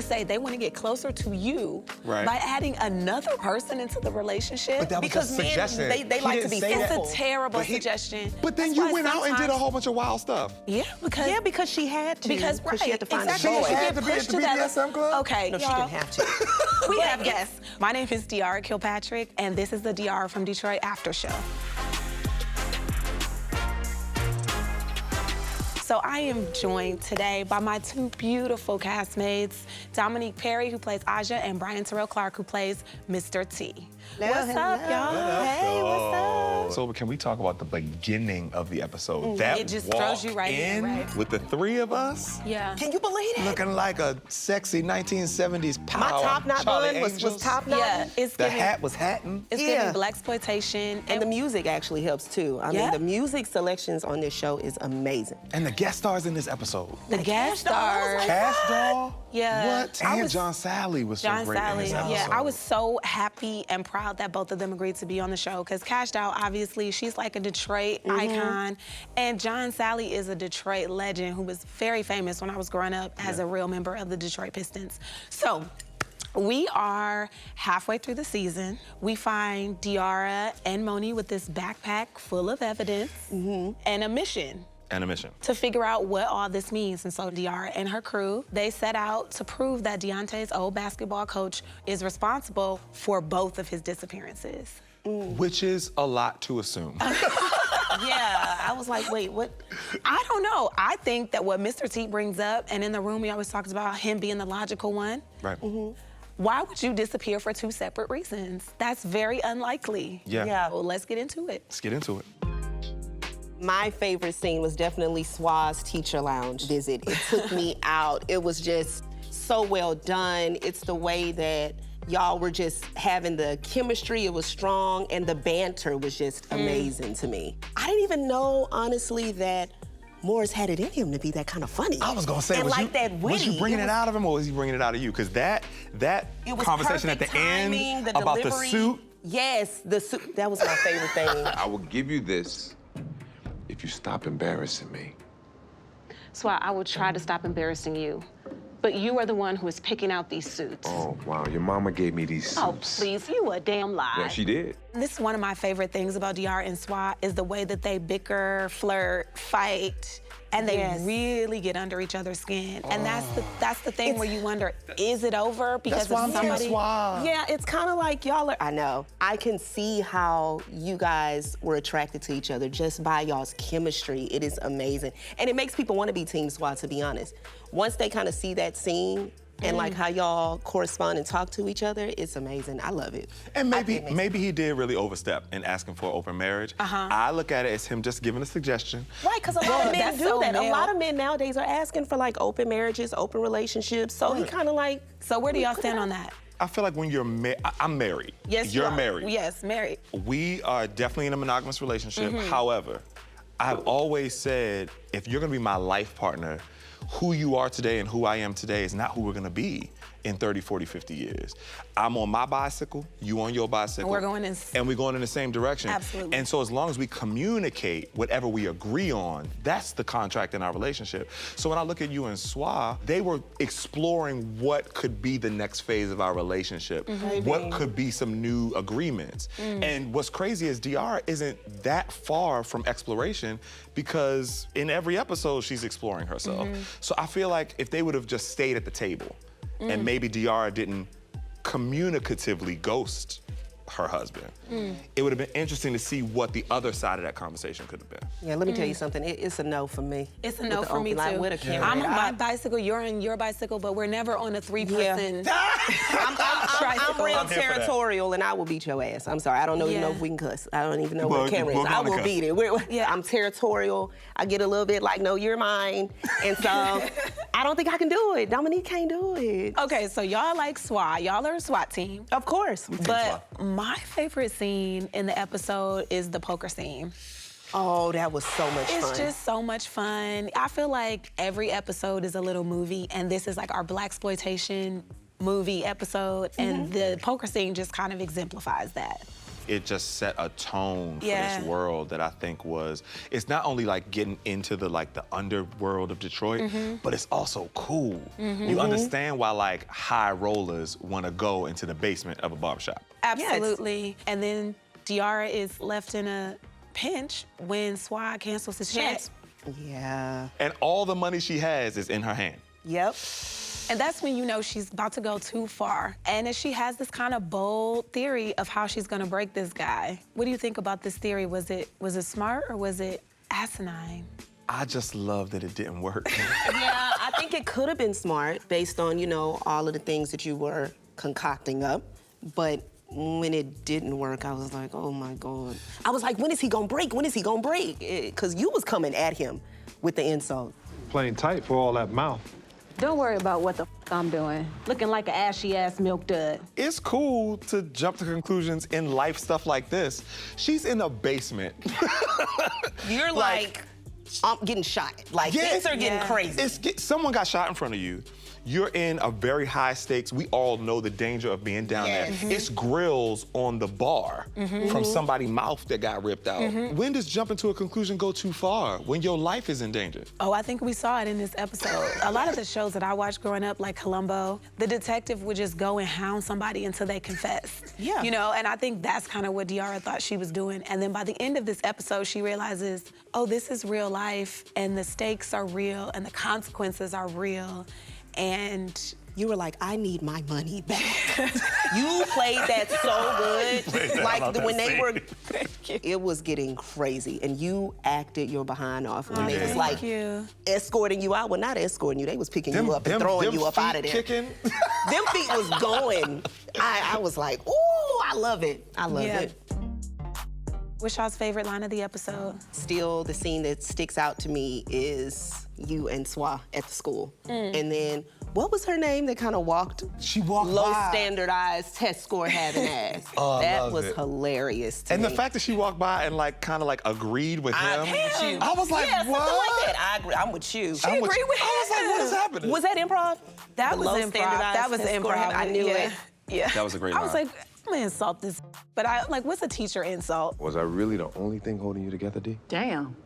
to say they want to get closer to you by adding another person into the relationship. But that was because a men, suggestion. they like to be faithful. It's a terrible suggestion. But then That's you why went out and did a sometimes- whole bunch of wild stuff. Yeah, because she had to. Because she had to find a exactly. boy. She had to be at pushed the to that- BDSM club? Okay, No, she didn't have to. We have guests. My name is Diarra Kilpatrick, and this is the Diarra from Detroit After Show. So I am joined today by my two beautiful castmates, Dominique Perry, who plays Aja, and Brian Terrell Clark, who plays Mr. T. What's up, y'all? Hey, what's up? So can we talk about the beginning of the episode? That It just walk throws you right in, right? with the three of us. Yeah. Can you believe it? Looking like a sexy 1970s power. My top knot Charlie bun was Angels. top knot. Yeah, it's The giving, hat was hatting. it's Yeah. giving blaxploitation. And the music actually helps too. I mean, the music selections on this show is amazing. And the guest stars in this episode. the guest stars. Cash Doll? Yeah. What? I And was- John Sally was so John great in Sally, this episode. yeah. I was so happy and proud that both of them agreed to be on the show because Cash Doll, obviously, she's like a Detroit icon. And John Sally is a Detroit legend who was very famous when I was growing up as a real member of the Detroit Pistons. So, we are halfway through the season. We find Diarra and Moni with this backpack full of evidence and a mission And a mission. to figure out what all this means. And so Diarra and her crew, they set out to prove that Deontay's old basketball coach is responsible for both of his disappearances. Which is a lot to assume. Yeah, I was like, wait, what? I don't know. I think that what Mr. T brings up, and in the room he always talks about him being the logical one, Right. why would you disappear for two separate reasons? That's very unlikely. Yeah. Well, let's get into it. Let's get into it. My favorite scene was definitely Swa's teacher lounge visit. It took me out. It was just so well done. It's the way that y'all were just having the chemistry. It was strong, and the banter was just amazing to me. I didn't even know, honestly, that Morris had it in him to be that kind of funny. I was gonna say, and was like you, that witty. was you bringing it out of him or was he bringing it out of you? Because that It was conversation at the perfect timing, end the about delivery. the suit. Yes, the suit. That was my favorite thing. I will give you this if you stop embarrassing me. So I will try to stop embarrassing you. But you are the one who is picking out these suits. Oh, wow, your mama gave me these suits. Oh, please, you a damn lie. Yeah, she did. This is one of my favorite things about Diarra and Swat is the way that they bicker, flirt, fight, and they really get under each other's skin. And that's the thing where you wonder, is it over because That's why of I'm Team somebody? Swat. Yeah, it's kind of like y'all are. I know. I can see how you guys were attracted to each other just by y'all's chemistry. It is amazing. And it makes people want to be Team SWAT, to be honest. Once they kind of see that scene and like how y'all correspond and talk to each other, it's amazing. I love it. And maybe he did really overstep in asking for open marriage. I look at it as him just giving a suggestion. Right, because a lot of men that's do so that. male. A lot of men nowadays are asking for like open marriages, open relationships. So he kind of like. So where do y'all stand on that? I feel like when you're I'm married. Yes, You're you are. married. Yes, married. We are definitely in a monogamous relationship. However, I've always said, if you're gonna be my life partner, who you are today and who I am today is not who we're gonna be in 30, 40, 50 years. I'm on my bicycle, you on your bicycle. And we're going in And we're going in the same direction. Absolutely. And so as long as we communicate whatever we agree on, that's the contract in our relationship. So when I look at you and Swa, they were exploring what could be the next phase of our relationship. What could be some new agreements. And what's crazy is Diarra isn't that far from exploration because in every episode she's exploring herself. So I feel like if they would have just stayed at the table and maybe Diarra didn't communicatively ghost her husband, it would have been interesting to see what the other side of that conversation could have been. Yeah, let me tell you something. It's a no for me. It's a With no the for me, open, like, too. with a camera. I'm on my bicycle, you're on your bicycle, but we're never on a three-person I'm tricycle. real I'm here for that. territorial, and I will beat your ass. I'm sorry, I don't even know if we can cuss. I don't even know Well, where the camera is. we're I gonna will cuss. beat it. I'm territorial. I get a little bit like, no, you're mine. And so I don't think I can do it. Dominique can't do it. Okay, so y'all like SWAT. Y'all are a SWAT team. Of course. But my favorite scene in the episode is the poker scene. Oh, that was so much fun. It's just so much fun. I feel like every episode is a little movie, and this is like our blaxploitation movie episode, and the poker scene just kind of exemplifies that. it just set a tone for Yeah. this world that I think was, it's not only like getting into the underworld of Detroit, but it's also cool. You understand why like high rollers want to go into the basement of a barbershop. Absolutely. And then Diarra is left in a pinch when Swag cancels his check. Yeah. And all the money she has is in her hand. Yep. And that's when you know she's about to go too far. And then she has this kind of bold theory of how she's gonna break this guy. What do you think about this theory? Was it smart or was it asinine? I just love that it didn't work. Yeah, I think it could have been smart based on, you know, all of the things that you were concocting up. But when it didn't work, I was like, oh my God. I was like, when is he gonna break? When is he gonna break? Because you was coming at him with the insult. Playing tight for all that mouth. Don't worry about what the I'm doing. Looking like an ashy-ass milk dud. It's cool to jump to conclusions in life stuff like this. She's in a basement. You're like I'm getting shot. Like, Yeah. things are getting Yeah. crazy. Someone got shot in front of you. You're in a very high stakes. We all know the danger of being down there. It's grills on the bar from somebody's mouth that got ripped out. When does jumping to a conclusion go too far? When your life is in danger? Oh, I think we saw it in this episode. A lot of the shows that I watched growing up, like Columbo, the detective would just go and hound somebody until they confessed. Yeah. You know, and I think that's kind of what Diarra thought she was doing. And then by the end of this episode, she realizes, oh, this is real life, and the stakes are real, and the consequences are real. And You were like, I need my money back. You played that so good. Like when they were, it was getting crazy, and you acted your behind off when they was thank like you. escorting you out. Well, not escorting you. They was picking you up and throwing you up out of there. Kicking. Them feet was going. I was like, ooh, I love it. I love Yeah. it. What's y'all's favorite line of the episode? Still, the scene that sticks out to me is you and Swa at the school. And then, what was her name that kind of walked? She walked low by. standardized test score having ass. Oh, I that loved was it. hilarious to And me. the fact that she walked by and kind of agreed with him. I was like, yeah, what? something like that. I agree. I'm with you. I'm agreed with I was like, what is him. happening? Was that improv? That The was low improv. standardized That was test score improv. having- I knew it. Yeah. That was a great I was line. like, I'm gonna insult this. But I like, what's a teacher insult? Was I really the only thing holding you together, D? Damn.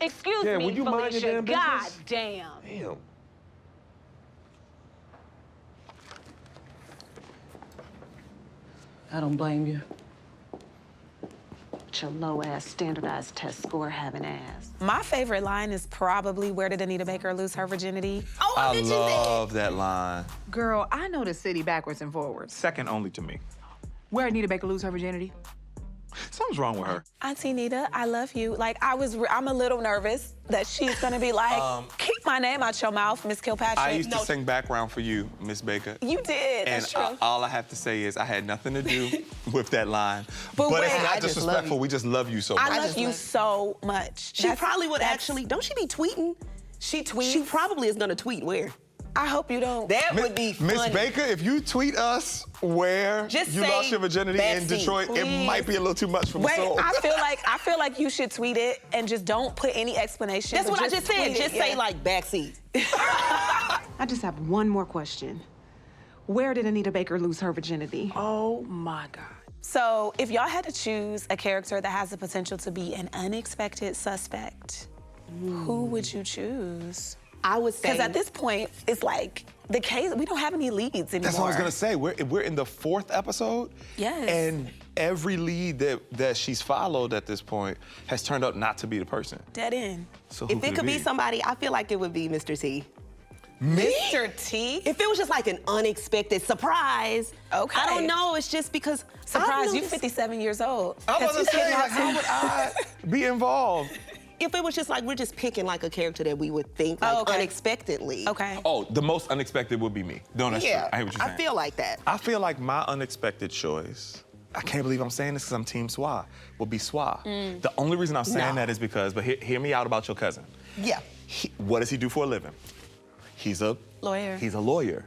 Excuse Yeah, me, would you mind your Felicia. damn God business? damn. Damn. I don't blame you. With your low-ass standardized test score having ass. My favorite line is probably, where did Anita Baker lose her virginity? Oh, I mentioned that. love that line. Girl, I know the city backwards and forwards. Second only to me. Where Anita Baker lose her virginity? Something's wrong with her. Auntie Nita, I love you. Like, I'm a little nervous that she's gonna be like, keep my name out your mouth, Miss Kilpatrick. I used to sing background for you, Miss Baker. You did, And that's true. all I have to say is I had nothing to do with that line. But it's wait, not I just love disrespectful. you. We just love you so much. I love just you love- so much. She probably would actually, don't she be tweeting? She tweets. She probably is gonna tweet where? I hope you don't. That would be funny. Miss Baker, if you tweet us where Just you say lost your virginity in backseat, Detroit, it please. might be a little too much for my Wait, soul. I feel like you should tweet it and just don't put any explanation. That's but what I just said. tweet it, Just say yeah. like backseat. I just have one more question. Where did Anita Baker lose her virginity? Oh my God. So if y'all had to choose a character that has the potential to be an unexpected suspect, who would you choose? I would say. Because at this point, it's like the case, we don't have any leads anymore. That's what I was gonna say. We're in the 4th episode. Yes. And every lead that she's followed at this point has turned out not to be the person. Dead end. So who If it could be somebody, I feel like it would be Mr. T. Me? Mr. T? If it was just like an unexpected surprise, Okay. I don't know. It's just because Surprise, I've you noticed- 57 years old. I was Has gonna you say, getting like, how would I be involved? If it was just like we're just picking like a character that we would think like okay. unexpectedly. Okay. Oh, the most unexpected would be me. No, that's Yeah, true. I hear what you're saying. I feel like that. I feel like my unexpected choice, I can't believe I'm saying this because I'm Team Swa, will be Swa. The only reason I'm saying No. that is because, but hear me out about your cousin. Yeah. What does he do for a living? He's a Lawyer. He's a lawyer.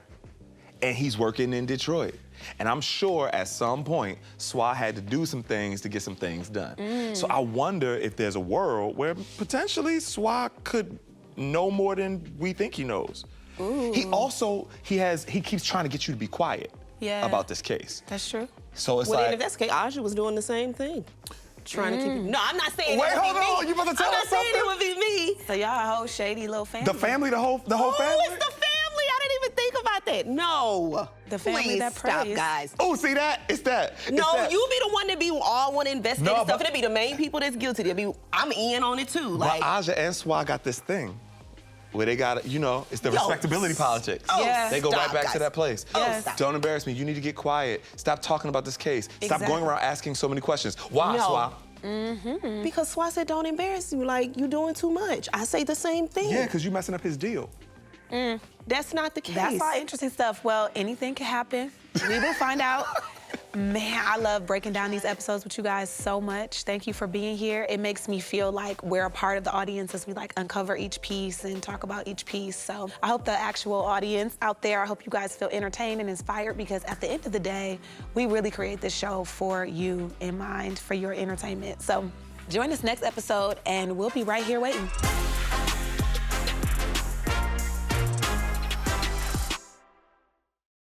And he's working in Detroit. And I'm sure at some point, Swa had to do some things to get some things done. So I wonder if there's a world where potentially Swa could know more than we think he knows. He also, he keeps trying to get you to be quiet Yeah. about this case. That's true. So it's Well, then like, if that's the case, Aja was doing the same thing. Trying to keep you. No, I'm not saying Wait, it would hold be on. me. You about to tell I'm us not saying something? it would be me. So y'all a whole shady little family. the family, the whole Oh, family? it's the family. I didn't even think about that. No. The family Please that stop, prays. guys. Oh, see that? It's that. It's No, that. you be the one that be all want to investigate No, stuff. but- It'll be the main people that's guilty. I'm in on it too. But Like, Aja and Swa got this thing where they got, it's the Yo, respectability politics. oh, Yeah. They go stop, right back guys. to that place. Oh, Yes. stop. Don't embarrass me. You need to get quiet. Stop talking about this case. Stop Exactly. going around asking so many questions. Why, No. Swa? Because Swa said, don't embarrass you. Like, you doing too much. I say the same thing. Yeah, because you messing up his deal. That's not the case. That's all interesting stuff. Well, anything can happen. We will find out. Man, I love breaking down these episodes with you guys so much. Thank you for being here. It makes me feel like we're a part of the audience as we uncover each piece and talk about each piece. So I hope the actual audience out there, I hope you guys feel entertained and inspired, because at the end of the day, we really create this show for you in mind, for your entertainment. So join us next episode and we'll be right here waiting.